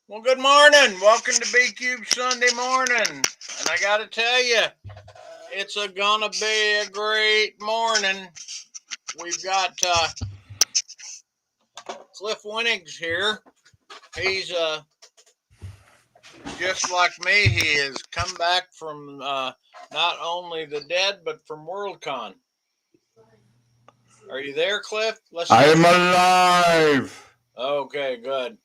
Well, good morning. Welcome to B Cube Sunday morning. And I got to tell you, it's gonna be a great morning. We've got Cliff Winnings here. He's just like me. He has come back from not only the dead, but from WorldCon. Are you there, Cliff? Let's I see. am alive. Okay, good.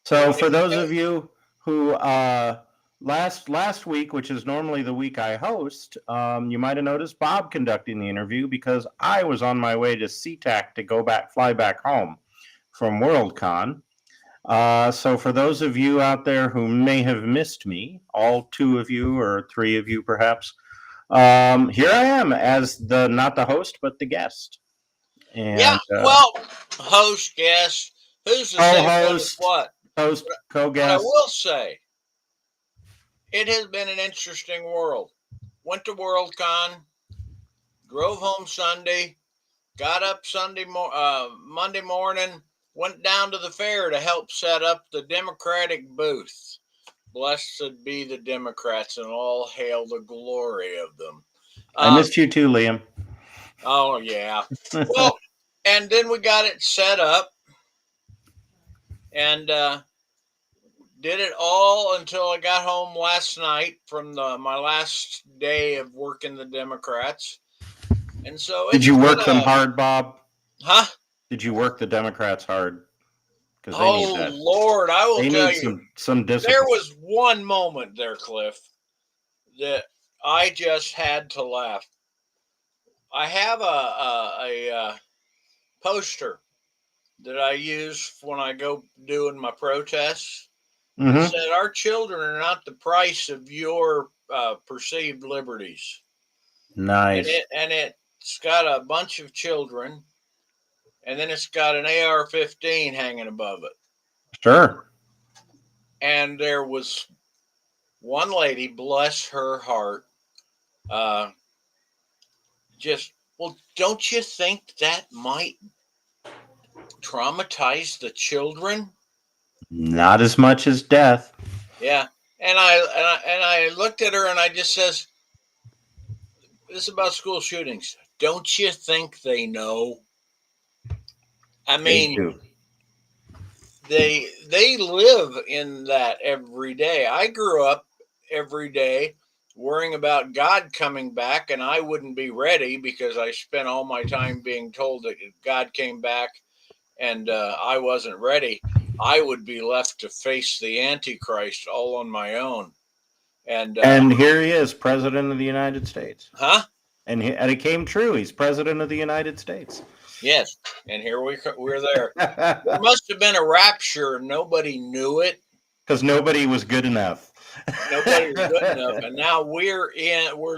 So, for those of you who last week, which is normally the week I host, you might have noticed Bob conducting the interview because I was on my way to SeaTac to fly back home from WorldCon. So, for those of you out there who may have missed me, all two of you or three of you perhaps, here I am as the not the host but the guest. Yeah, And well, host, guest, who's to say what is co-host, what? host, But I co-guest. will say, it has been an interesting world. Went to WorldCon, drove home Sunday, got up Monday morning, went down to the fair to help set up the Democratic booth. Blessed be the Democrats and all hail the glory of them. I missed you too, Liam. Oh, yeah. Well, and then we got it set up and did it all until I got home last night from my last day of working the Democrats. And so Did it's you been work them hard, Bob? huh? Did you work the Democrats hard? Because they need Oh that. Lord, I will They tell need you, some there discipline. was one moment there, Cliff, that I just had to laugh. I have a poster that I use when I go doing my protests that Mm-hmm. said, "Our children are not the price of your perceived liberties," Nice. and it's got a bunch of children, and then it's got an AR-15 hanging above it, Sure. and there was one lady, bless her heart, uh, just, well, don't you think that might traumatize the children? Not as much as death. Yeah. And I looked at her and I just says, "This is about school shootings. Don't you think they know? I They mean, do. they live in that every day. I grew up every day worrying about God coming back, and I wouldn't be ready because I spent all my time being told that God came back and I wasn't ready. I would be left to face the Antichrist all on my own. And And here he is, President of the United States. huh? And it came true. He's President of the United States. Yes. And here we're there. There must have been a rapture, and nobody knew it. Because nobody was good enough. Nobody was good enough, and now we're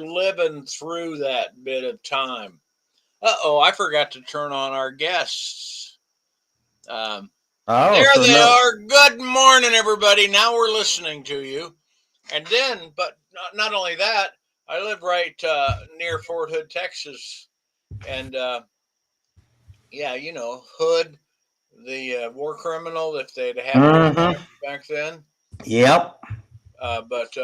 living through that bit of time. Oh, I forgot to turn on our guests. Um, Oh, there so they no. are. Good morning, everybody. Now we're listening to you. And then, but not only that, I live right near Fort Hood, Texas, and yeah, Hood, the war criminal, if they'd happened to Mm-hmm. back then. Yep. But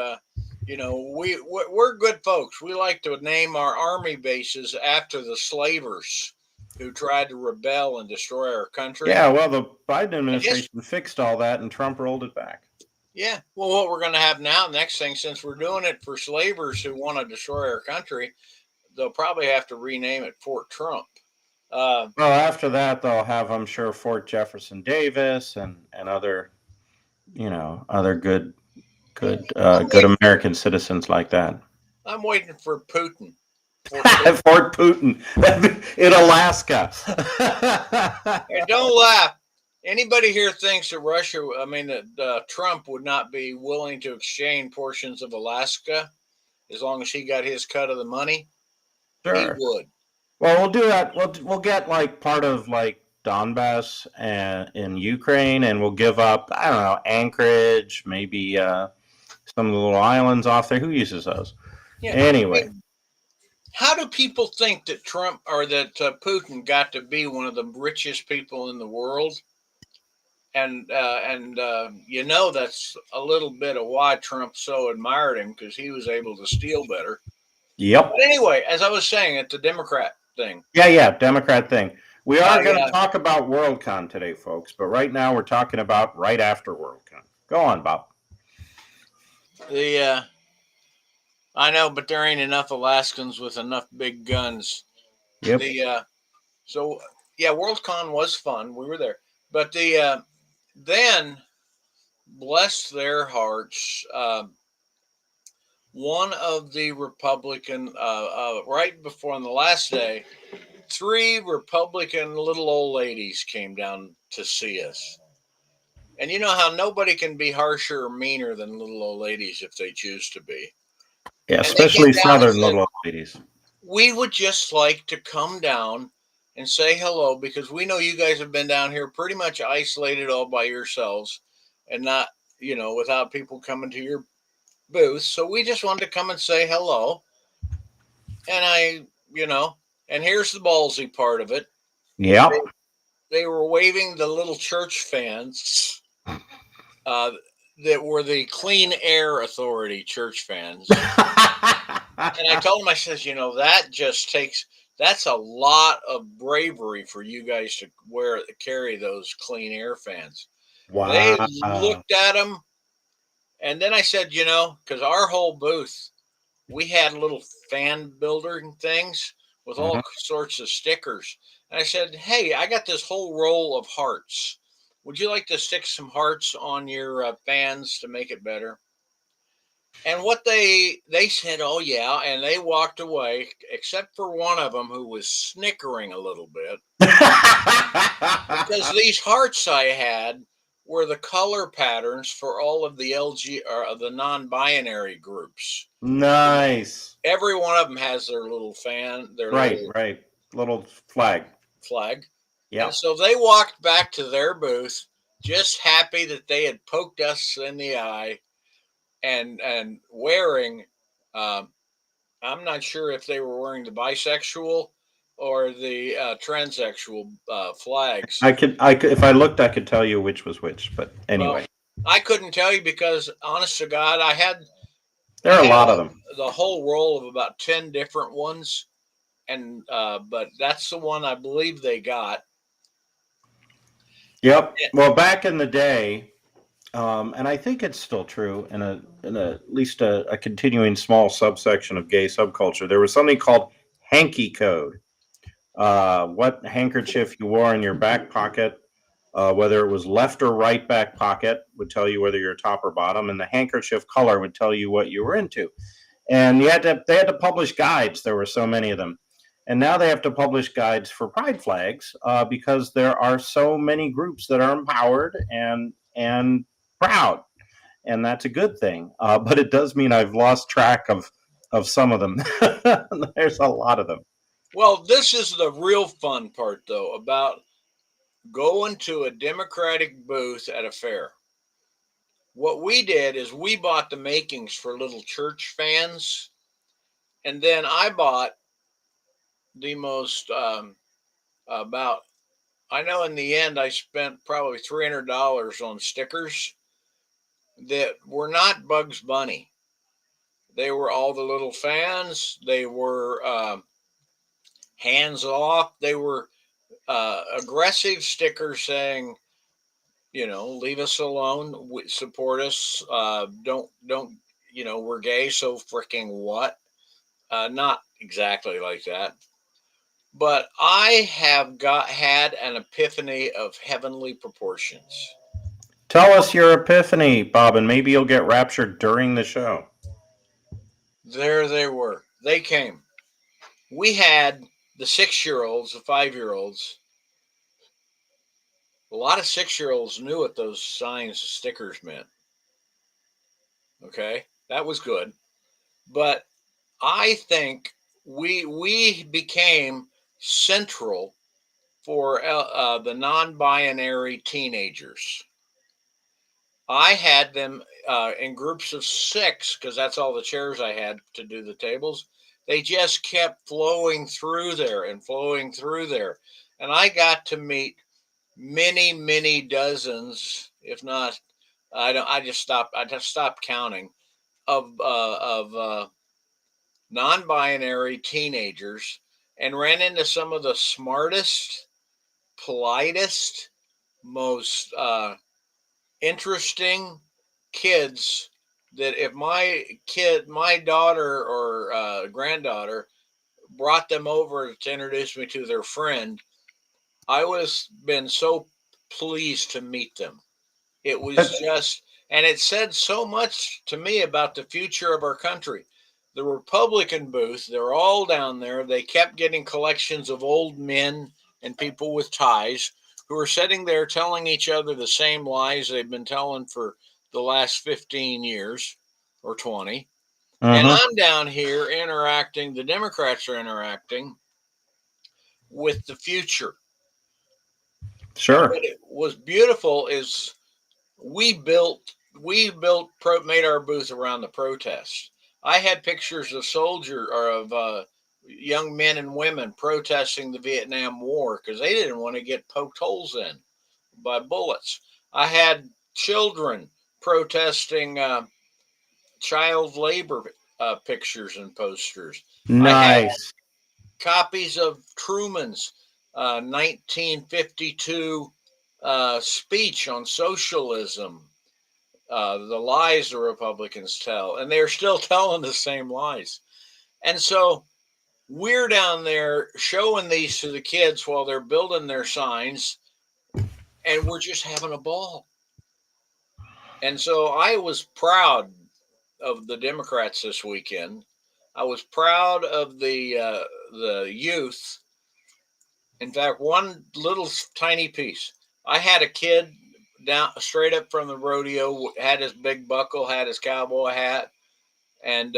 we're good folks. We like to name our army bases after the slavers who tried to rebel and destroy our country. Yeah, well, the Biden And just administration fixed all that and Trump rolled it back. yeah, well, what we're going to have now, next thing, since we're doing it for slavers who want to destroy our country, they'll probably have to rename it Fort Trump. Uh, Well, after that, they'll have, I'm sure, Fort Jefferson Davis and other, other yeah, good American citizens like that. I'm waiting for Putin. Fort Putin. Fort Putin in Alaska. Hey, don't laugh. Anybody here thinks that that Trump would not be willing to exchange portions of Alaska as long as he got his cut of the money? He Sure. would. Well, we'll do that. We'll get like part of like Donbass and in Ukraine, and we'll give up. I don't know, Anchorage, maybe some of the little islands off there. Who uses those? Yeah. Anyway, Hey, how do people think that Putin got to be one of the richest people in the world That's a little bit of why Trump so admired him, because he was able to steal better. But Yep. anyway, as I was saying, it's the Democrat thing. Yeah, yeah, Democrat thing. We are going to Yeah, talk about Worldcon today, folks, but right now we're talking about right after Worldcon. Go on, Bob. the I know, but there ain't enough Alaskans with enough big guns. Yep. The so yeah, Worldcon was fun. We were there, but then, bless their hearts, one of the Republican right before on the last day, three Republican little old ladies came down to see us. And you know how nobody can be harsher or meaner than little old ladies if they choose to be. Yeah, And they came especially down and Southern said, little old ladies. we would just like to come down and say hello, because we know you guys have been down here pretty much isolated all by yourselves and not, without people coming to your booth. So we just wanted to come and say hello. And you know, and here's the ballsy part of it. They, Yep. they were waving the little church fans uh, that were the Clean Air Authority church fans. And I told him, I says, that just that's a lot of bravery for you guys to carry those clean air fans. They Wow. looked at them, and then I said, because our whole booth, we had little fan builder things with Mhm. all sorts of stickers. And I said, hey, I got this whole roll of hearts. Would you like to stick some hearts on your fans to make it better? And what they said, oh yeah, and they walked away, except for one of them who was snickering a little bit, because these hearts I had were the color patterns for all of the LG or the non-binary groups. Nice. Every one of them has their little fan, their Right, little right. Little flag. flag. And Yep. so they walked back to their booth, just happy that they had poked us in the eye, and wearing. Um, I'm not sure if they were wearing the bisexual or the transsexual flags. If I looked, I could tell you which was which. But Well, anyway, I couldn't tell you because, honest to God, there I are a had lot of them. the whole roll of about 10 different ones, and but that's the one I believe they got. Yep. Well, back in the day, and I think it's still true in at least a continuing small subsection of gay subculture. There was something called hanky code. What handkerchief you wore in your back pocket, whether it was left or right back pocket, would tell you whether you're top or bottom, and the handkerchief color would tell you what you were into. And they had to publish guides. There were so many of them, and now they have to publish guides for pride flags because there are so many groups that are empowered and proud, and that's a good thing. But it does mean I've lost track of some of them. There's a lot of them. Well, this is the real fun part, though, about going to a Democratic booth at a fair. What we did is we bought the makings for little church fans, and then I bought the most about. I know in the end I spent probably $300 on stickers that were not Bugs Bunny. They were all the little fans. They were hands off. They were aggressive stickers saying, leave us alone, support us. Don't, we're gay, so freaking what? Not exactly like that. But I have had an epiphany of heavenly proportions. Tell us your epiphany, Bob, and maybe you'll get raptured during the show. There they were. They came. We had the 6-year-olds, the 5-year-olds. A lot of 6-year-olds knew what those signs, stickers meant. Okay, that was good. But I think we became central for the non-binary teenagers. I had them in groups of 6 because that's all the chairs I had to do the tables. They just kept flowing through there and flowing through there, and I got to meet many, many dozens, if not, I don't. I just stopped. I just stopped counting of non-binary teenagers, and ran into some of the smartest, politest, most interesting kids that if my daughter or granddaughter brought them over to introduce me to their friend, I would have been so pleased to meet them. It was just, and it said so much to me about the future of our country. The Republican booth, they're all down there. They kept getting collections of old men and people with ties who are sitting there telling each other the same lies they've been telling for the last 15 years or 20. And Mm-hmm. I'm down here interacting, the Democrats are interacting with the future. And Sure. what it was beautiful is we built made our booth around the protest. I had pictures of soldier or of young men and women protesting the Vietnam War because they didn't want to get poked holes in by bullets. I had children protesting child labor pictures and posters. I had Nice. copies of Truman's 1952 speech on socialism, the lies the Republicans tell, and they're still telling the same lies. And so we're down there showing these to the kids while they're building their signs, and we're just having a ball. And so I was proud of the Democrats this weekend. I was proud of the youth. In fact, one little tiny piece. I had a kid down straight up from the rodeo, had his big buckle, had his cowboy hat, and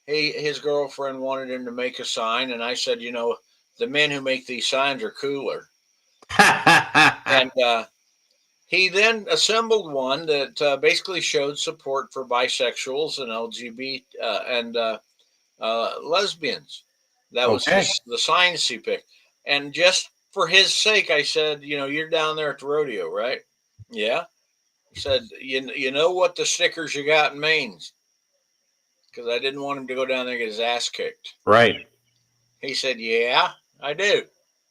his girlfriend wanted him to make a sign, and I said, the men who make these signs are cooler. And he then assembled one that basically showed support for bisexuals and LGBT and lesbians. That was Okay. the signs he picked. And just for his sake, I said, you're down there at the rodeo, right? Yeah. He said, you know what the stickers you got means? Because I didn't want him to go down there and get his ass kicked. Right. He said, yeah, I do.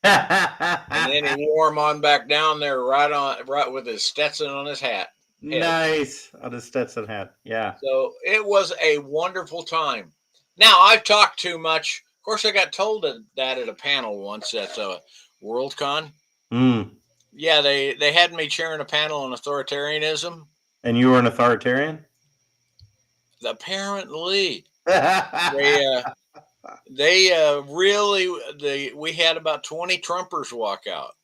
And then he wore him on back down there right with his Stetson on his head. Nice. On a Stetson hat. Yeah. So it was a wonderful time. Now I've talked too much. Of course, I got told that at a panel once at WorldCon. Mm. Yeah, they had me chairing a panel on authoritarianism. And you were an authoritarian? Apparently, they we had about 20 Trumpers walk out.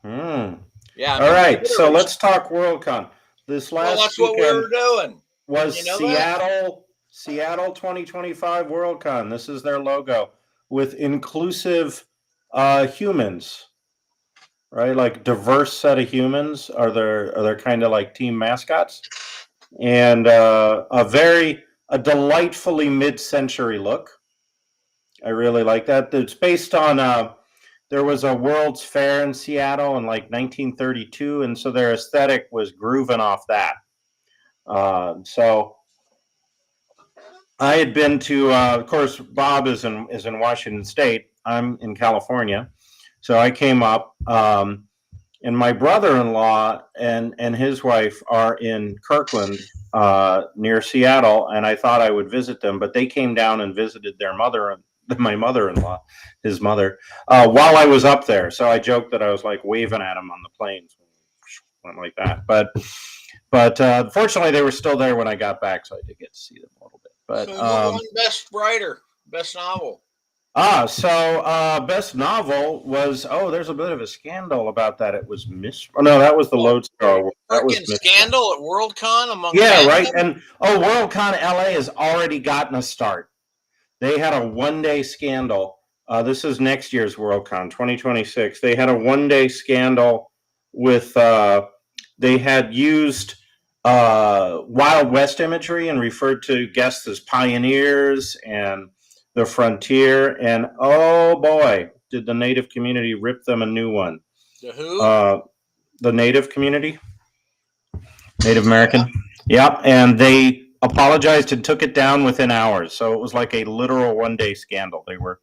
Hmm. Yeah, I All mean, right. So let's talk WorldCon. This well, last that's what we weekend were doing. Didn't was you know that? Seattle 2025 WorldCon. This is their logo with inclusive humans, right? Like diverse set of humans are their kind of like team mascots, and a delightfully mid-century look. I really like that. It's based on there was a World's Fair in Seattle in like 1932, and so their aesthetic was grooving off that. So I had been to, of course, Bob is in Washington State. I'm in California, so I came up, and my brother-in-law and his wife are in Kirkland, near Seattle, and I thought I would visit them, but they came down and visited my mother-in-law, his mother, while I was up there. So I joked that I was like waving at him on the planes, went like that. But fortunately, they were still there when I got back, so I did get to see them a little bit. But So who won Best Writer, Best Novel? best novel was, there's a bit of a scandal about that. It was Miss. Oh no, that was the Well, Lodestar Award. That was freaking Miss. scandal at WorldCon among Yeah, right. fandom. And Worldcon LA has already gotten a start. They had a 1 day scandal. This is next year's Worldcon 2026. They had a 1 day scandal with they had used Wild West imagery and referred to guests as pioneers and the frontier. And oh boy, did the Native community rip them a new one. The who? uh, the Native community, Native Yeah. American. Yep, and they apologized and took it down within hours. So it was like a literal one-day scandal. They were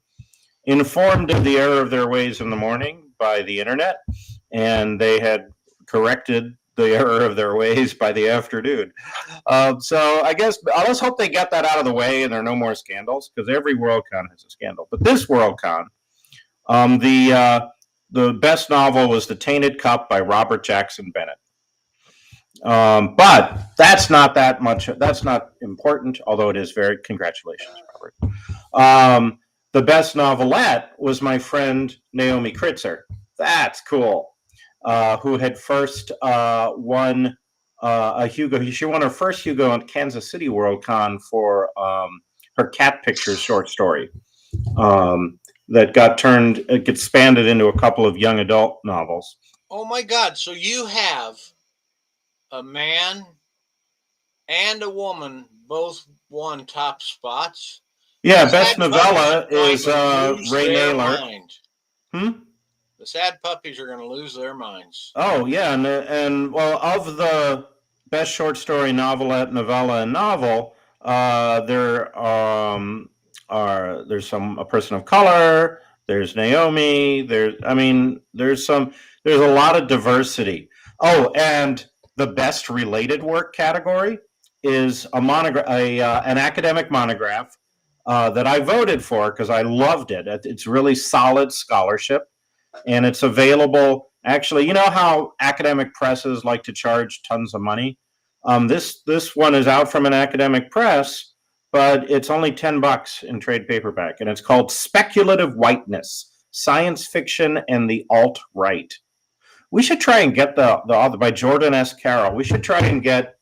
informed of the error of their ways in the morning by the internet, and they had corrected the error of their ways by the afternoon. So I guess let's hope they get that out of the way and there are no more scandals, because every Worldcon has a scandal. But this Worldcon, the best novel was The Tainted Cup by Robert Jackson Bennett. But that's not that much. That's not important, although it is very. Congratulations, Robert. The best novelette was my friend Naomi Kritzer. That's cool. Who had first won a Hugo. She won her first Hugo at Kansas City Worldcon for her Cat Pictures short story that got expanded into a couple of young adult novels. Oh my God. So you have a man and a woman both won top spots. Yeah, The best sad puppies novella are going is to lose Ray their Naylor. mind. Hmm? The sad puppies are going to lose their minds. Oh yeah, and well, of the best short story, novelette, novella, and novel, there there's a person of color. There's Naomi. There's a lot of diversity. Oh, and the best related work category is a monograph, an academic monograph that I voted for because I loved it. It's really solid scholarship, and it's available. Actually, you know how academic presses like to charge tons of money. This one is out from an academic press, but it's only $10 in trade paperback, and it's called Speculative Whiteness: Science Fiction and the Alt-Right. We should try and get the author, by Jordan S. Carroll. We should try and get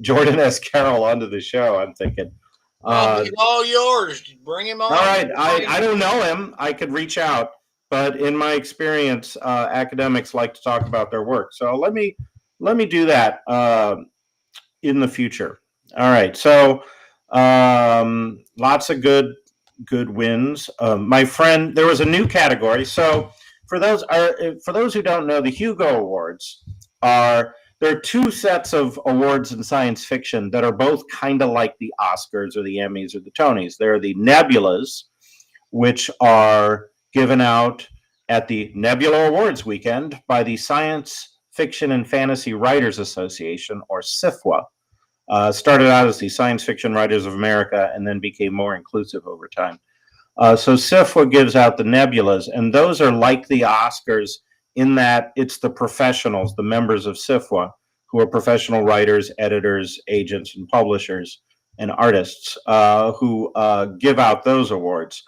Jordan S. Carroll onto the show, I'm thinking. Well, he's all yours. Bring him on. All right, I don't know him. I could reach out, but in my experience, academics like to talk about their work. So let me do that in the future. All right, so lots of good wins. My friend, there was a new category. So for those who don't know, the Hugo Awards there are two sets of awards in science fiction that are both kind of like the Oscars or the Emmys or the Tonys. There are the Nebulas, which are given out at the Nebula Awards weekend by the Science Fiction and Fantasy Writers Association, or SIFWA. Started out as the Science Fiction Writers of America and then became more inclusive over time. So SIFWA gives out the Nebulas, and those are like the Oscars in that it's the professionals, the members of SIFWA, who are professional writers, editors, agents, and publishers and artists who give out those awards.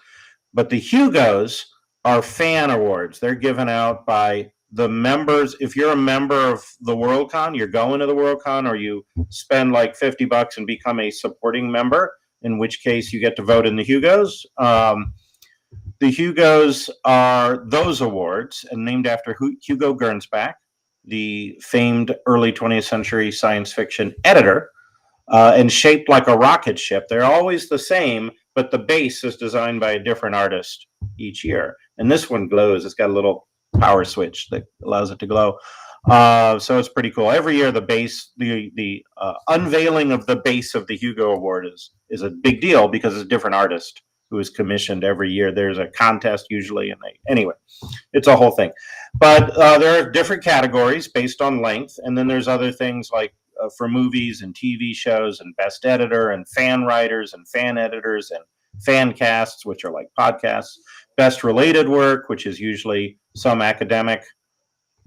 But the Hugos are fan awards. They're given out by the members. If you're a member of the Worldcon, you're going to the Worldcon, or you spend like $50 and become a supporting member, in which case you get to vote in the Hugos. The Hugos are those awards, and named after Hugo Gernsback, the famed early 20th century science fiction editor, and shaped like a rocket ship. They're always the same, but the base is designed by a different artist each year. And this one glows. It's got a little power switch that allows it to glow. So it's pretty cool. Every year, the base, the unveiling of the base of the Hugo Award is a big deal because it's a different artist who is commissioned every year. There's a contest usually, and anyway, it's a whole thing. But there are different categories based on length, and then there's other things like for movies and TV shows, and best editor, and fan writers, and fan editors, and fan casts, which are like podcasts. Best related work, which is usually some academic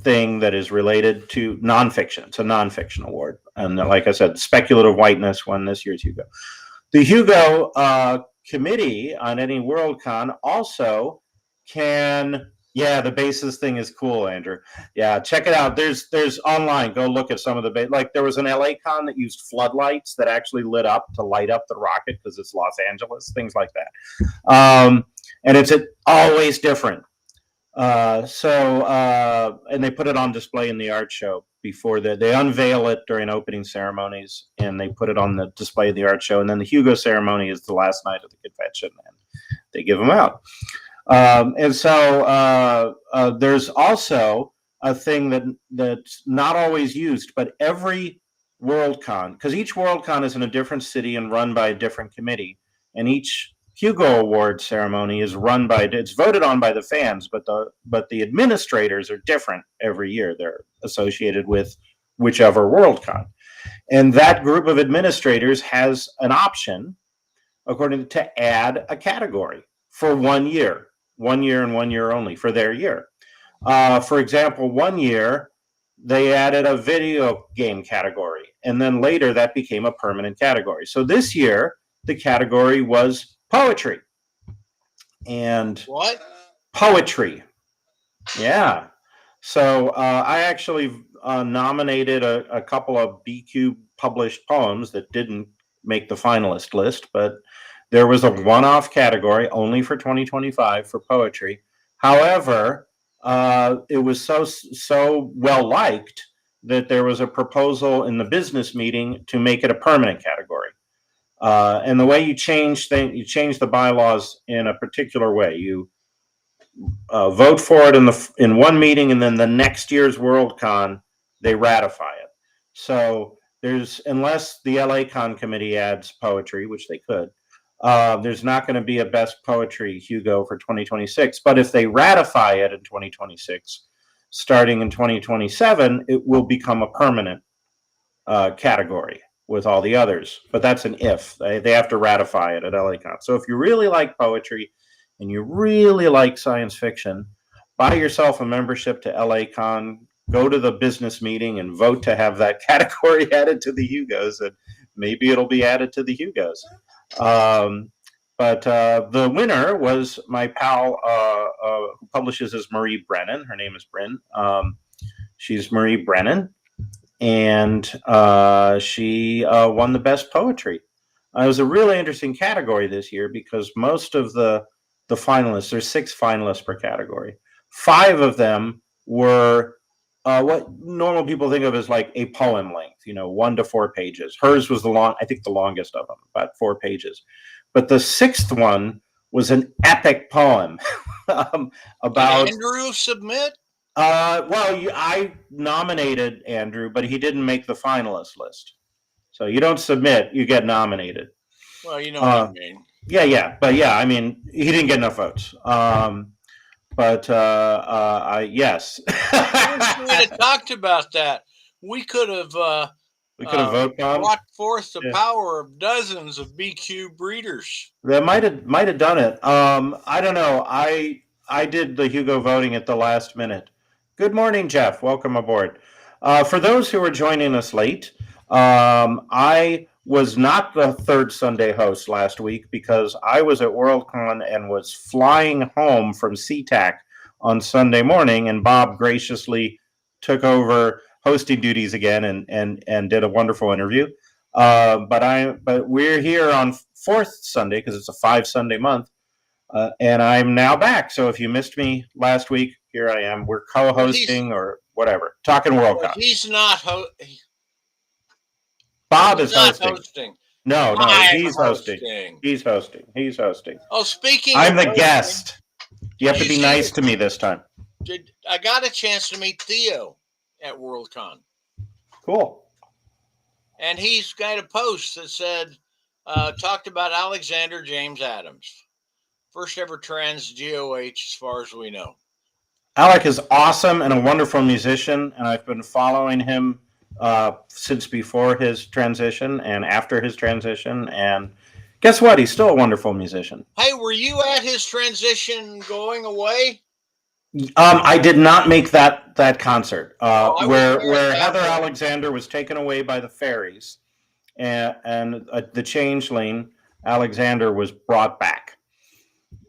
thing that is related to nonfiction. It's a nonfiction award. And like I said, Speculative Whiteness won this year's Hugo. The Hugo committee on any Worldcon also can, the bases thing is cool, Andrew. Yeah, check it out. There's online. Go look at some of the like there was an LA con that used floodlights that actually lit up to light up the rocket because it's Los Angeles, things like that. And it's always different. And they put it on display in the art show before they unveil it during opening ceremonies, and they put it on the display of the art show. And then the Hugo ceremony is the last night of the convention, and they give them out. And so there's also a thing that's not always used, but every Worldcon, because each Worldcon is in a different city and run by a different committee, and each Hugo Award ceremony is run by, it's voted on by the fans, but the administrators are different every year. They're associated with whichever Worldcon, and that group of administrators has an option, according to add a category for 1 year, 1 year and 1 year only for their year. For example, 1 year they added a video game category, and then later that became a permanent category. So this year the category was poetry. And what? Poetry. Yeah. So I actually nominated a couple of BQ published poems that didn't make the finalist list, but there was a one-off category only for 2025 for poetry. However, it was so well liked that there was a proposal in the business meeting to make it a permanent category. And the way you change the bylaws in a particular way. You vote for it in one meeting, and then the next year's Worldcon they ratify it. So unless the LA committee adds poetry, which they could, there's not going to be a best poetry Hugo for 2026. But if they ratify it in 2026, starting in 2027, it will become a permanent category with all the others. But that's an if. They have to ratify it at LACon. So if you really like poetry and you really like science fiction, buy yourself a membership to LACon, go to the business meeting and vote to have that category added to the Hugos, and maybe it'll be added to the Hugos. But the winner was my pal who publishes as Marie Brennan. Her name is Bryn. She's Marie Brennan, and she won the best poetry. It was a really interesting category this year because most of the finalists, there's 6 finalists per category. 5 of them were what normal people think of as like a poem length, 1 to 4 pages. Hers was the longest of them, about 4 pages. But the 6th one was an epic poem about. Did Andrew submit? I nominated Andrew, but he didn't make the finalist list. So you don't submit, you get nominated. Well, you know what I mean. Yeah. But yeah, I mean, he didn't get enough votes. Yes. We had talked about that. We could have voted brought forth the power of dozens of BQ breeders. That might have done it. I don't know. I did the Hugo voting at the last minute. Good morning, Jeff. Welcome aboard. For those who are joining us late, I was not the third Sunday host last week because I was at Worldcon and was flying home from SeaTac on Sunday morning, and Bob graciously took over hosting duties again and did a wonderful interview. But we're here on 4th Sunday because it's a 5-Sunday month. And I'm now back. So if you missed me last week, here I am. We're co-hosting or whatever. Talking World Cup. He's not Bob is hosting. No, he's hosting. He's hosting. Oh, speaking I'm the guest. You have to be nice to me this time. I got a chance to meet Theo at Worldcon. Cool. And he's got a post that said, talked about Alexander James Adams. First ever trans GOH, as far as we know. Alec is awesome and a wonderful musician, and I've been following him since before his transition and after his transition. And guess what? He's still a wonderful musician. Hey, were you at his transition going away? I did not make that concert where Heather Alexander was taken away by the fairies, and the changeling Alexander was brought back.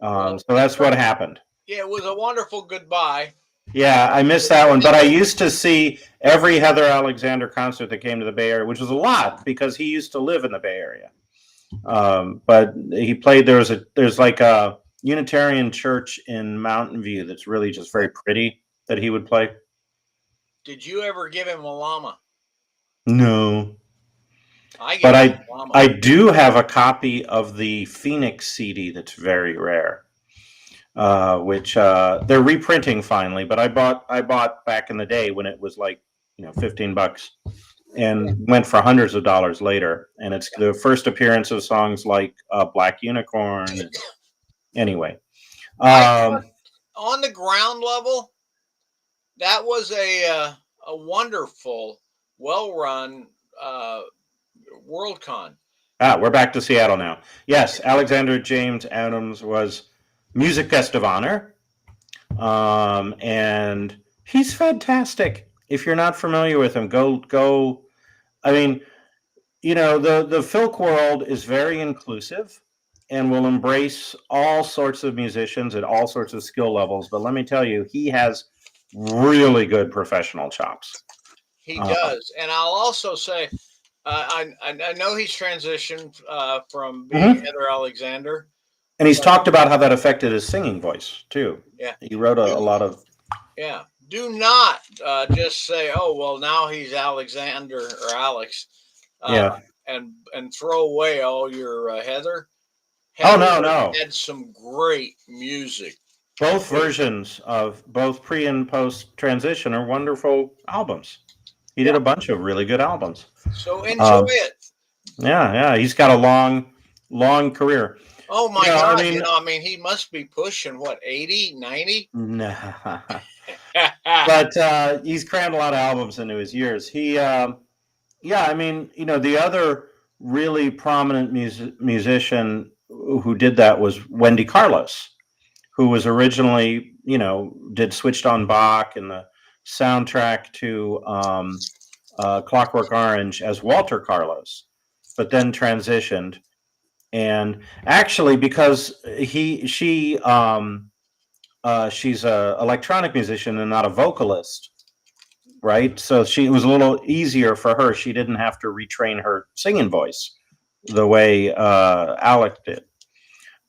So that's what happened. Yeah, it was a wonderful goodbye. Yeah, I missed that one, but I used to see every Heather Alexander concert that came to the Bay Area, which was a lot because he used to live in the Bay Area. But he played. There's like a Unitarian church in Mountain View that's really just very pretty that he would play. Did you ever give him a llama? No. I do have a copy of the Phoenix CD that's very rare. which they're reprinting finally. But I bought back in the day when it was like $15 and went for hundreds of dollars later. And it's the first appearance of songs like Black Unicorn. Anyway, I um, on the ground level, that was a wonderful, well run Worldcon. we're back to Seattle now. Yes, Alexander James Adams was music guest of honor, and he's fantastic. If you're not familiar with him, go. I mean, the folk world is very inclusive and will embrace all sorts of musicians at all sorts of skill levels. But let me tell you, he has really good professional chops. He does, and I'll also say, I know he's transitioned from being Mhm. Heather Alexander. And he's talked about how that affected his singing voice too. Yeah, He wrote a lot of. yeah. Do not just say, "Oh, well, now he's Alexander or Alex," uh, Yeah. and throw away all your Heather. Oh, Heather no, no. had some great music. Both versions of both pre and post transition are wonderful albums. He did Yeah, a bunch of really good albums. so enjoy Um, it. yeah. He's got a long career. Oh my I God! mean, I mean, he must be pushing what 80, 90? nah. But he's crammed a lot of albums into his years. Yeah, I mean, the other really prominent musician who did that was Wendy Carlos, who was originally, did Switched on Bach and the soundtrack to Clockwork Orange as Walter Carlos, but then transitioned. And actually, because she's a electronic musician and not a vocalist, right? So it was a little easier for her. She didn't have to retrain her singing voice the way Alec did.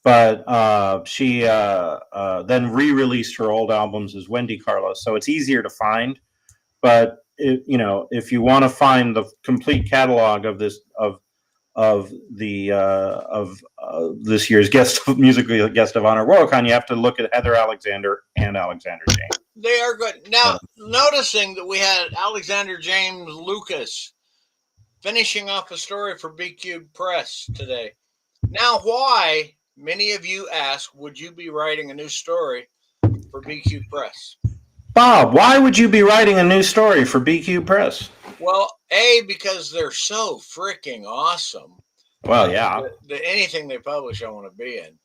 But she then re-released her old albums as Wendy Carlos, so it's easier to find. But if you want to find the complete catalog of this year's musical guest of honor Worldcon, you have to look at Heather Alexander and Alexander James. They are good. Now, noticing that we had Alexander James Lucas finishing off a story for BQ Press today. Now, why, many of you ask, would you be writing a new story for BQ Press? Bob, why would you be writing a new story for BQ Press? Well, because they're so freaking awesome. Well, yeah. Anything they publish, I want to be in.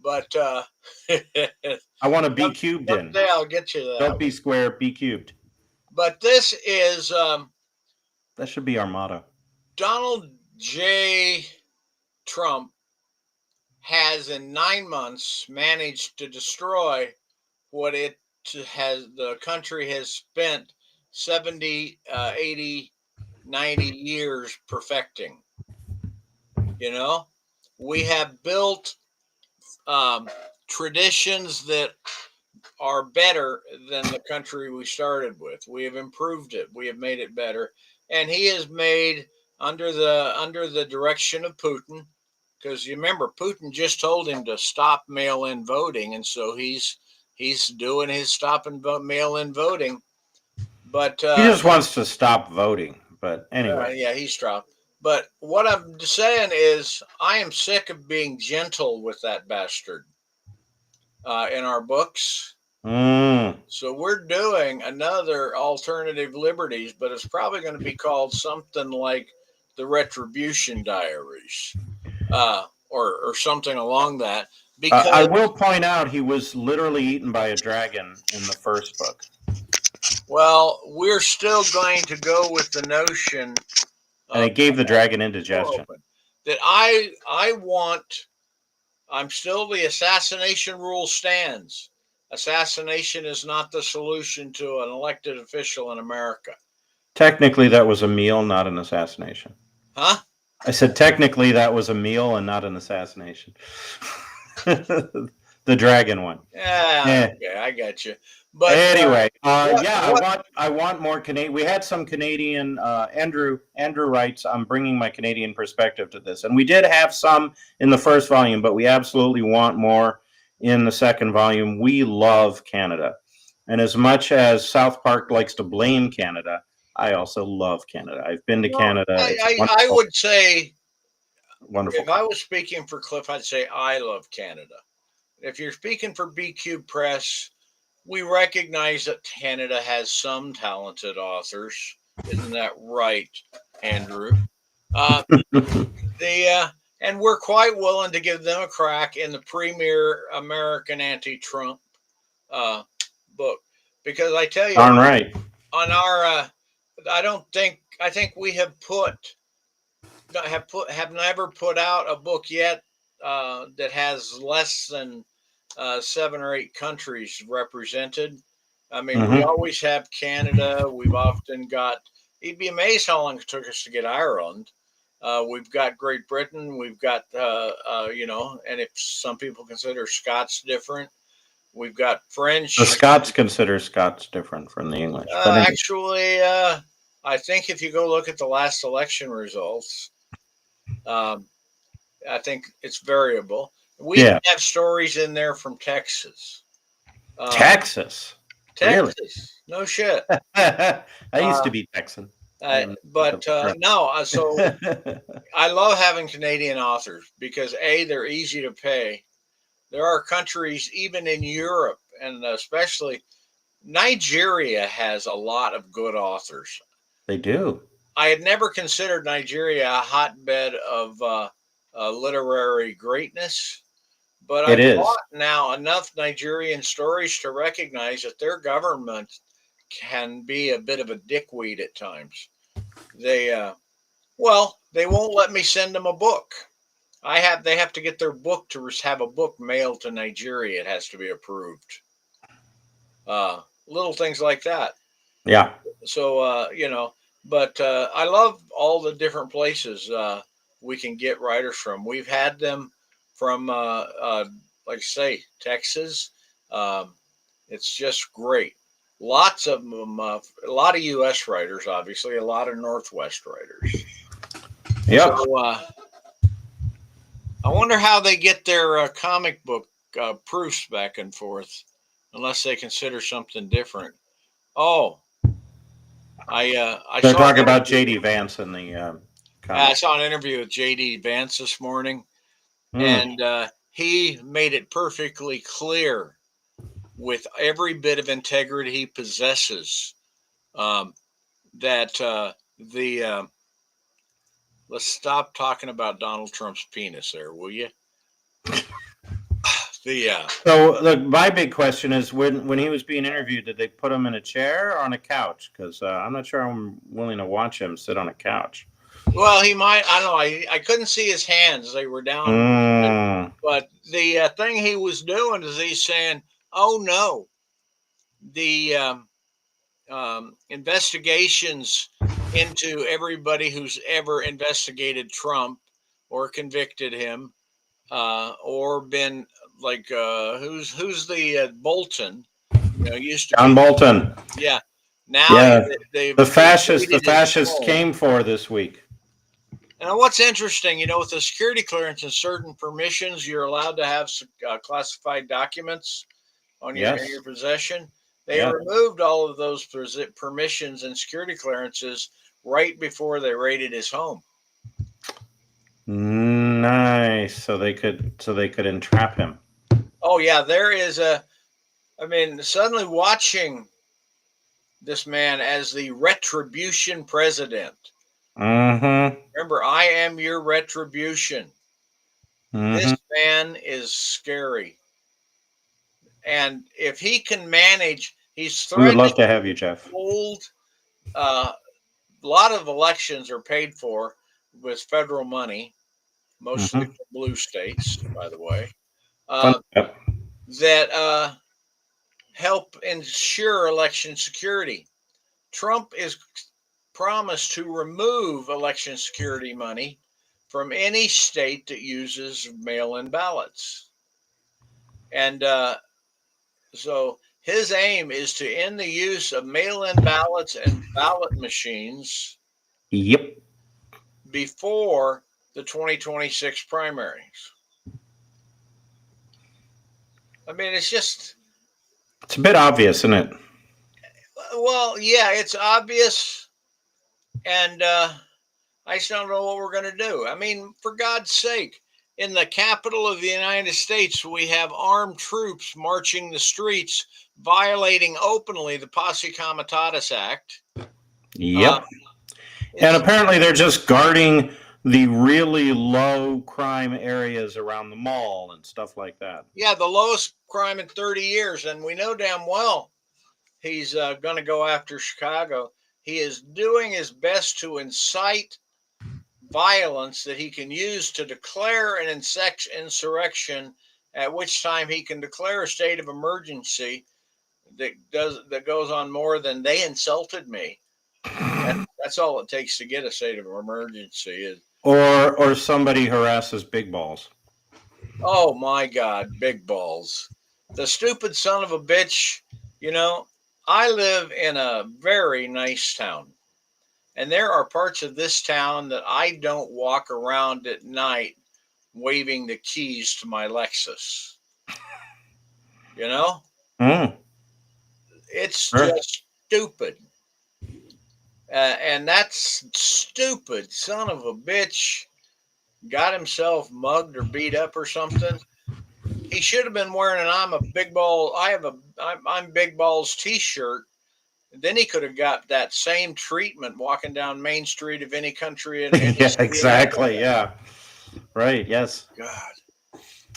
But I want to be cubed in. Someday I'll get you that. Don't be square, be cubed. But this is that should be our motto. Donald J. Trump has in 9 months managed to destroy what the country has spent 70, 80, 90 years perfecting. We have built traditions that are better than the country we started with. We have improved it. We have made it better. And he has made under the direction of Putin, because you remember Putin just told him to stop mail-in voting, and so he's doing his stop and vote mail-in voting. But he just wants to stop voting. But anyway, yeah, he's stopped. But what I'm saying is, I am sick of being gentle with that bastard in our books. So we're doing another alternative liberties, but it's probably going to be called something like the Retribution Diaries, or something along that. Because I will point out he was literally eaten by a dragon in the first book. Well, we're still going to go with the notion, and it gave the dragon indigestion. That I'm still the assassination rule stands. Assassination is not the solution to an elected official in America. Technically, that was a meal, not an assassination. Huh? I said technically that was a meal and not an assassination. The dragon one. Yeah, okay, I got you. But anyway, I want more Canadian. We had some Canadian. Andrew writes, "I'm bringing my Canadian perspective to this," and we did have some in the first volume, but we absolutely want more in the second volume. We love Canada. And as much as South Park likes to blame Canada, I also love Canada. I've been to Well, Canada. It's I wonderful, would say, wonderful if I country. was speaking for Cliff, I'd say I love Canada. If you're speaking for BQ Press, we recognize that Canada has some talented authors. Isn't that right, Andrew? Uh, the and we're quite willing to give them a crack in the premier American anti-Trump uh, book, because I tell you, Darn right. on our I think we have never put out a book yet that has less than 7 or 8 countries represented. I mean, we Mm-hmm. always have Canada. We've often got. You'd be amazed how long it took us to get Ireland. We've got Great Britain. We've got and if some people consider Scots different, we've got The French. Scots consider Scots different from the English, but anyway. Actually, I think if you go look at the last election results, um, I think it's variable. We even Yeah, have stories in there from Texas. Uh, Texas. Really? Texas, no shit. I used Uh, to be Texan. I am but no, so not. I love having Canadian authors because A, they're easy to pay. There are countries, even in Europe, and especially Nigeria, has a lot of good authors. They do. I had never considered Nigeria a hotbed of literary greatness, but It I've is. bought now enough Nigerian stories to recognize that their government can be a bit of a dickweed at times. They they won't let me send them a book. They have to get their book to have a book mailed to Nigeria. It has to be approved. Little things like that. Yeah. So but I love all the different places we can get writers from. We've had them from like I say, Texas. Um, it's just great. Lots of them, a lot of U.S. writers, obviously, a lot of Northwest writers. So Yep. I wonder how they get their comic book proofs back and forth, unless they consider something different. Oh, I They're saw an talking about interview. J.D. Vance in the I comic. saw an interview with J.D. Vance this morning, Hmm. and he made it perfectly clear, with every bit of integrity he possesses, um, that the let's stop talking about Donald Trump's penis, there, will you? The So, look, my big question is, when he was being interviewed, did they put him in a chair or on a couch? Because I'm not sure I'm willing to watch him sit on a couch. well, he might. I don't know. I couldn't see his hands; they were down. Mm. But the thing he was doing is he's saying, "Oh no, the investigations into everybody who's ever investigated Trump or convicted him or been like who's the Bolton, used to John be, Bolton. yeah, now Yeah. they've The raided his fascists home." came for this week. And what's interesting, with the security clearance and certain permissions, you're allowed to have classified documents in Yes. your possession. They Yeah. removed all of those permissions and security clearances right before they raided his home. Nice. So they could entrap him. Oh yeah, there is I mean, suddenly watching this man as the retribution president. Mm-hmm. Remember, I am your retribution. Mm-hmm. This man is scary. And if he can manage, he's We would threatening love to have to you, Jeff. hold. A lot of elections are paid for with federal money, mostly Mm-hmm. from blue states, by the way, Fun. uh, Yep. that help ensure election security. Trump is promised to remove election security money from any state that uses mail in ballots. And so his aim is to end the use of mail in ballots and ballot machines Yep. before the 2026 primaries. I mean, it's just, It's a bit obvious, isn't it? well, yeah, it's obvious, and I just don't know what we're going to do. I mean, for God's sake, in the capital of the United States, we have armed troops marching the streets, violating openly the Posse Comitatus Act. Uh, Yep. And it's apparently they're just guarding the really low crime areas around the mall and stuff like that. Yeah, the lowest crime in 30 years, and we know damn well he's going to go after Chicago. He is doing his best to incite violence that he can use to declare an insurrection, at which time he can declare a state of emergency that goes on more than they insulted me. That's all it takes to get a state of emergency. Is Or somebody harasses big balls. oh my God, big balls, the stupid son of a bitch. You know, I live in a very nice town, and there are parts of this town that I don't walk around at night waving the keys to my Lexus. You know, Mm, it's sure. just stupid. And that's stupid son of a bitch got himself mugged or beat up or something. He should have been wearing an I'm a big ball. I'm big balls T-shirt. Then he could have got that same treatment walking down Main Street of any country in any Yeah, city in exactly. America. Yeah. Right. Yes. God.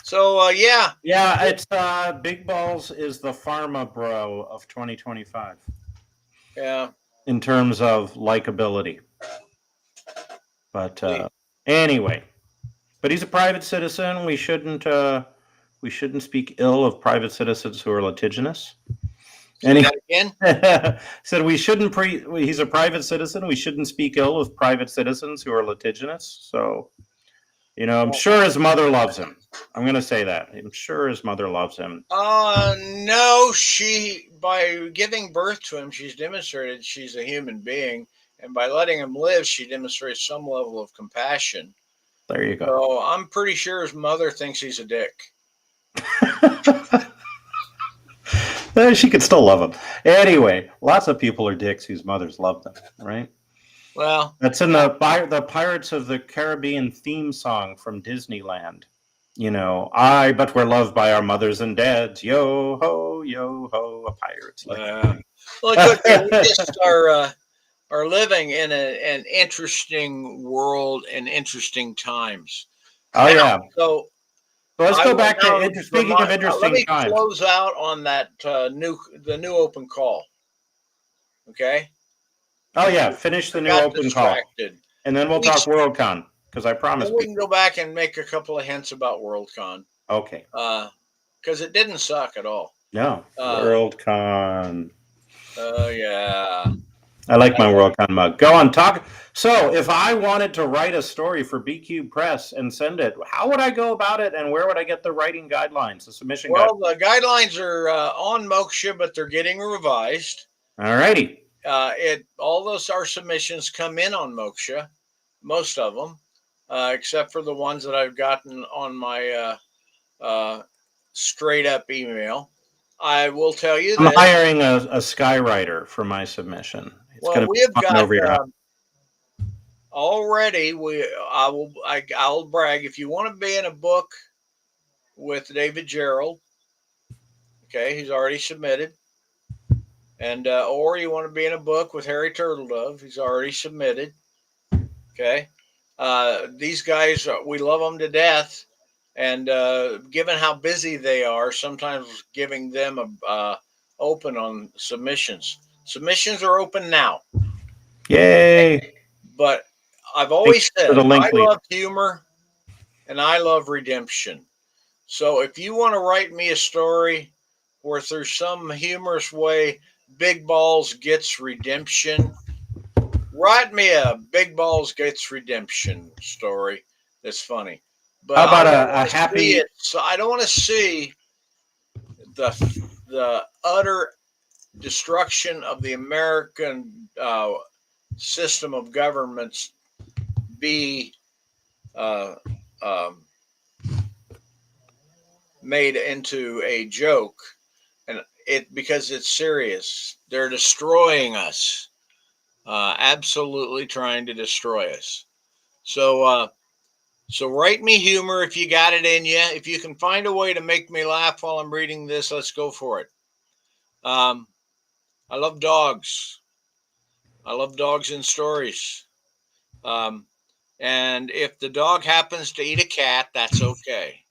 So yeah, Yeah, it's big balls is the pharma bro of 2025 yeah. in terms of likability. But See, anyway, but he's a private citizen. We shouldn't speak ill of private citizens who are litigious. say And he that again. said we shouldn't he's a private citizen. We shouldn't speak ill of private citizens who are litigious. So, I'm Well, sure his mother loves him. I'm going to say that. I'm sure his mother loves him. no, she, by giving birth to him, she's demonstrated she's a human being, and by letting him live, she demonstrates some level of compassion. There you go. So I'm pretty sure his mother thinks he's a dick. She could still love him. Anyway, lots of people are dicks whose mothers love them, right? Well, That's in the Pirates of the Caribbean theme song from Disneyland. I but we're loved by our mothers and dads. Yo ho, a pirate's life. well, it could be. We just are living in an interesting world and interesting times. Oh Now, yeah. so So let's I go will back now to speaking of let interesting me times. close out on that the new open call. Okay, Oh yeah, finish the I new got open call, distracted. and then we'll We talk Worldcon because I then promised we can people. go back and make a couple of hints about Worldcon Okay. because it didn't suck at all. No, Uh, Worldcon. yeah. I like my Worldcon mug. Go on, talk. So, if I wanted to write a story for BQ Press and send it, how would I go about it, and where would I get the writing guidelines, the submission guidelines? Well, the guidelines are on Moksha, but they're getting revised. All righty. All those our submissions come in on Moksha, most of them, except for the ones that I've gotten on my straight up email. I will tell you I'm this. hiring a skywriter for my submission. It's Well, going to we be have fun got over your house. already. I'll brag. If you want to be in a book with David Gerald, okay, he's already submitted. And or you want to be in a book with Harry Turtledove, he's already submitted. Okay, these guys, we love them to death, and given how busy they are, sometimes giving them a open on submissions. Submissions are open now, Yay! but I've Thank always you for said the link I leader. love humor and I love redemption. So if you want to write me a story where through some humorous way Big Balls gets redemption, write me a Big Balls gets redemption story that's funny. But How I about don't a want to see happy? it. So I don't want to see the the utter destruction of the American system of governments be uh, um, made into a joke, and it because it's serious. They're destroying us, absolutely trying to destroy us. So, so write me humor if you got it in you. If you can find a way to make me laugh while I'm reading this, let's go for it. Um, I love dogs. I love dogs in stories. Um, and if the dog happens to eat a cat, that's okay.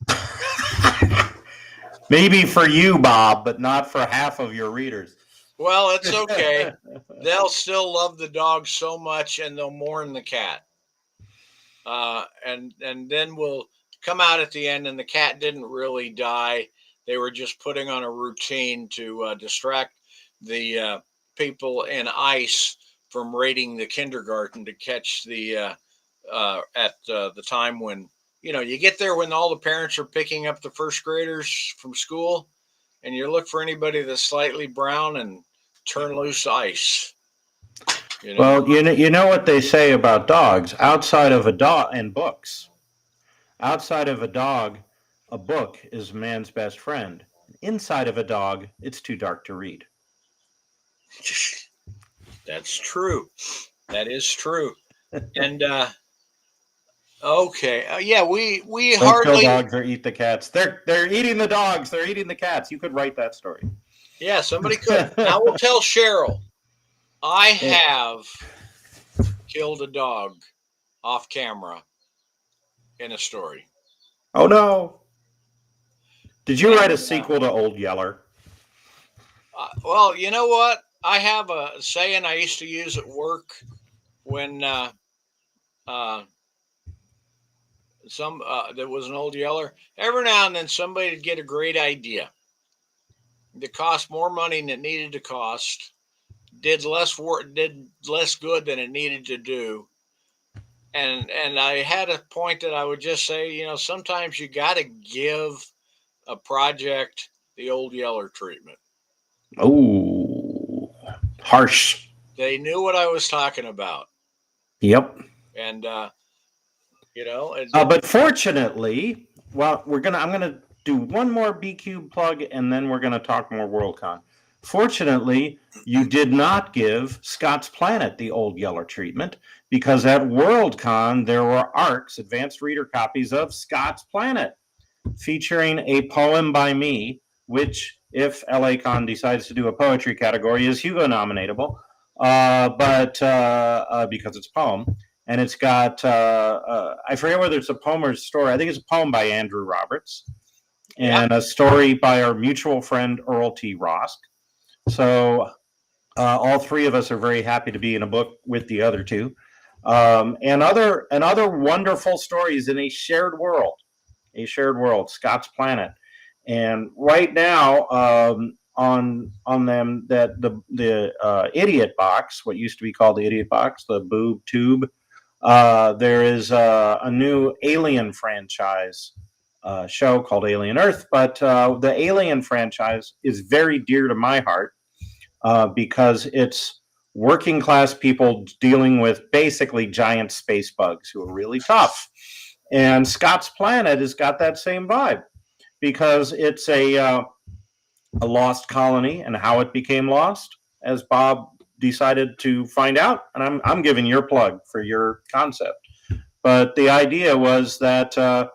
Maybe for you, Bob, but not for half of your readers. Well, it's okay. They'll still love the dog so much, and they'll mourn the cat. And then we'll come out at the end, and the cat didn't really die. They were just putting on a routine to distract the people in ICE from raiding the kindergarten to catch the at the time when you get there when all the parents are picking up the first graders from school, and you look for anybody that's slightly brown and turn loose ICE. You know. Well, you know what they say about dogs. Outside of a dog and books, outside of a dog, a book is man's best friend. Inside of a dog, it's too dark to read. That's true. That is true. And okay, yeah, we Don't kill hardly. dogs or eat the cats. They're eating the dogs. They're eating the cats. You could write that story. Yeah, somebody could. Now we'll tell Cheryl. I have killed a dog off camera in a story. Oh no! Did you write a And sequel to Old Yeller? well, you know what? I have a saying I used to use at work when uh, there was an old yeller. Every now and then, somebody would get a great idea that cost more money than it needed to cost, did less work, did less good than it needed to do, and I had a point that I would just say, sometimes you got to give a project the old yeller treatment. Oh, harsh. They knew what I was talking about, Yep. and it did. But fortunately, well, I'm gonna do one more B Cube plug, and then we're gonna talk more Worldcon. Fortunately, you did not give Scott's Planet the Old Yeller treatment because at Worldcon there were ARCs, advanced reader copies of Scott's Planet, featuring a poem by me, which, if LACon decides to do a poetry category, is Hugo nominatable, but because it's a poem. And it's got, I forget whether it's a poem or a story. I think it's a poem by Andrew Roberts and a story by our mutual friend Earl T. Rosk. So all three of us are very happy to be in a book with the other two. And other wonderful stories in a shared world, Scott's Planet. And right now, on them, that the Idiot Box, what used to be called the Idiot Box, the Boob Tube, there is a new Alien franchise show called Alien Earth, but the Alien franchise is very dear to my heart because it's working class people dealing with basically giant space bugs who are really tough. And Scott's Planet has got that same vibe because it's a lost colony and how it became lost, as Bob decided to find out. And I'm giving your plug for your concept. But the idea was that